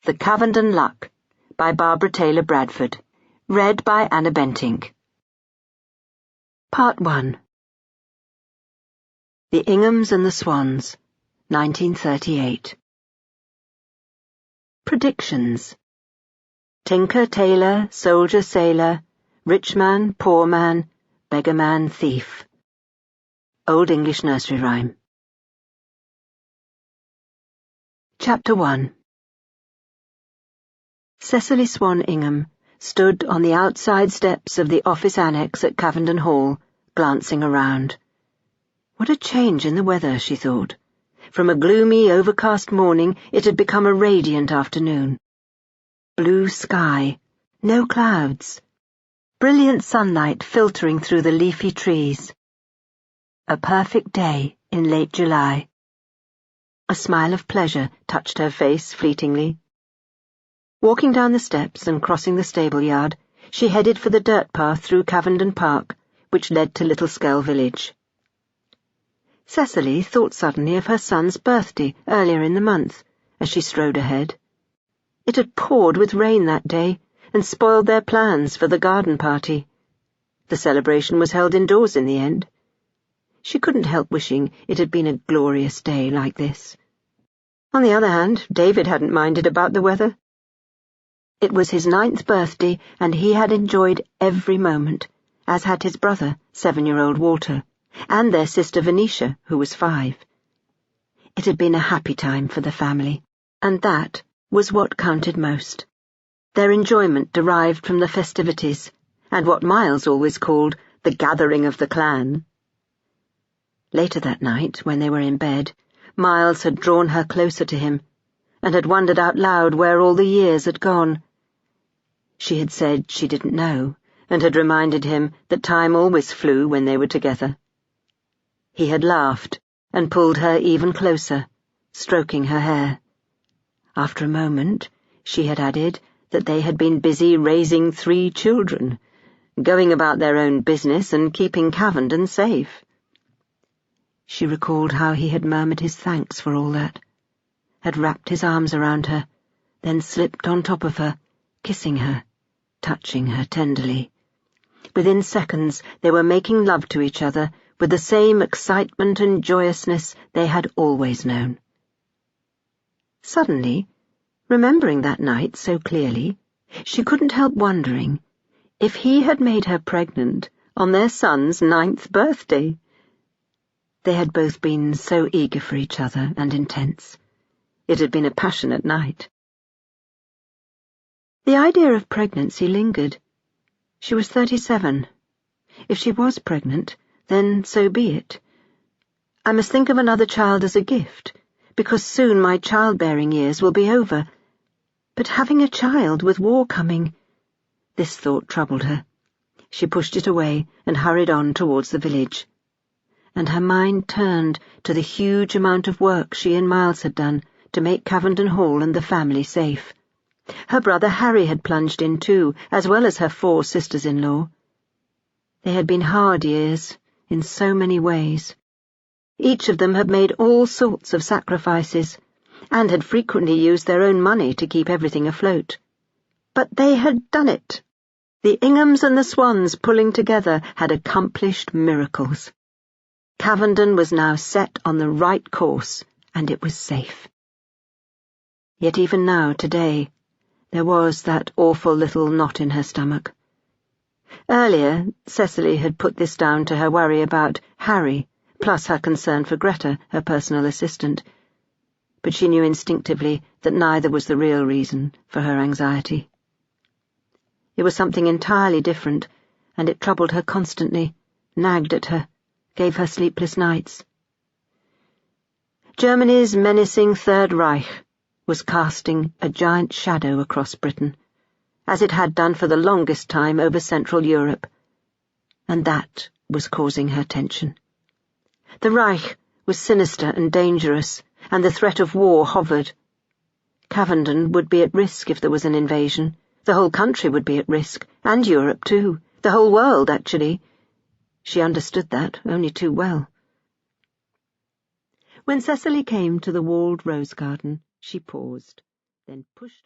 The Cavendon Luck by Barbara Taylor Bradford. Read by Anna Bentinck. Part 1. The Inghams and the Swanns, 1938. Predictions. Tinker, tailor, soldier, sailor, rich man, poor man, beggar man, thief. Old English nursery rhyme. Chapter 1. Cecily Swan Ingham stood on the outside steps of the office annex at Cavendon Hall, glancing around. What a change in the weather, she thought. From a gloomy, overcast morning, it had become a radiant afternoon. Blue sky, no clouds, brilliant sunlight filtering through the leafy trees. A perfect day in late July. A smile of pleasure touched her face fleetingly. Walking down the steps and crossing the stable yard, she headed for the dirt path through Cavendon Park, which led to Little Skell village. Cecily thought suddenly of her son's birthday earlier in the month, as she strode ahead. It had poured with rain that day, and spoiled their plans for the garden party. The celebration was held indoors in the end. She couldn't help wishing it had been a glorious day like this. On the other hand, David hadn't minded about the weather. It was his 9th birthday, and he had enjoyed every moment, as had his brother, 7-year-old Walter, and their sister Venetia, who was 5. It had been a happy time for the family, and that was what counted most. Their enjoyment derived from the festivities, and what Miles always called the gathering of the clan. Later that night, when they were in bed, Miles had drawn her closer to him, and had wondered out loud where all the years had gone. She had said she didn't know, and had reminded him that time always flew when they were together. He had laughed, and pulled her even closer, stroking her hair. After a moment, she had added that they had been busy raising 3 children, going about their own business and keeping Cavendon safe. She recalled how he had murmured his thanks for all that, had wrapped his arms around her, then slipped on top of her, kissing her, touching her tenderly. Within seconds they were making love to each other with the same excitement and joyousness they had always known. Suddenly, remembering that night so clearly, she couldn't help wondering if he had made her pregnant on their son's 9th birthday. They had both been so eager for each other and intense. It had been a passionate night. The idea of pregnancy lingered. She was 37. If she was pregnant, then so be it. I must think of another child as a gift, because soon my childbearing years will be over. But having a child with war coming... This thought troubled her. She pushed it away and hurried on towards the village. And her mind turned to the huge amount of work she and Miles had done to make Cavendon Hall and the family safe. Her brother Harry had plunged in too, as well as her 4 sisters-in-law. They had been hard years, in so many ways. Each of them had made all sorts of sacrifices, and had frequently used their own money to keep everything afloat. But they had done it. The Inghams and the Swanns pulling together had accomplished miracles. Cavendon was now set on the right course, and it was safe. Yet even now, today, there was that awful little knot in her stomach. Earlier, Cecily had put this down to her worry about Harry, plus her concern for Greta, her personal assistant. But she knew instinctively that neither was the real reason for her anxiety. It was something entirely different, and it troubled her constantly, nagged at her, gave her sleepless nights. Germany's menacing Third Reich was casting a giant shadow across Britain, as it had done for the longest time over Central Europe, and that was causing her tension. The Reich was sinister and dangerous, and the threat of war hovered. Cavendon would be at risk if there was an invasion. The whole country would be at risk, and Europe too, the whole world, actually. She understood that only too well. When Cecily came to the walled rose garden, she paused, then pushed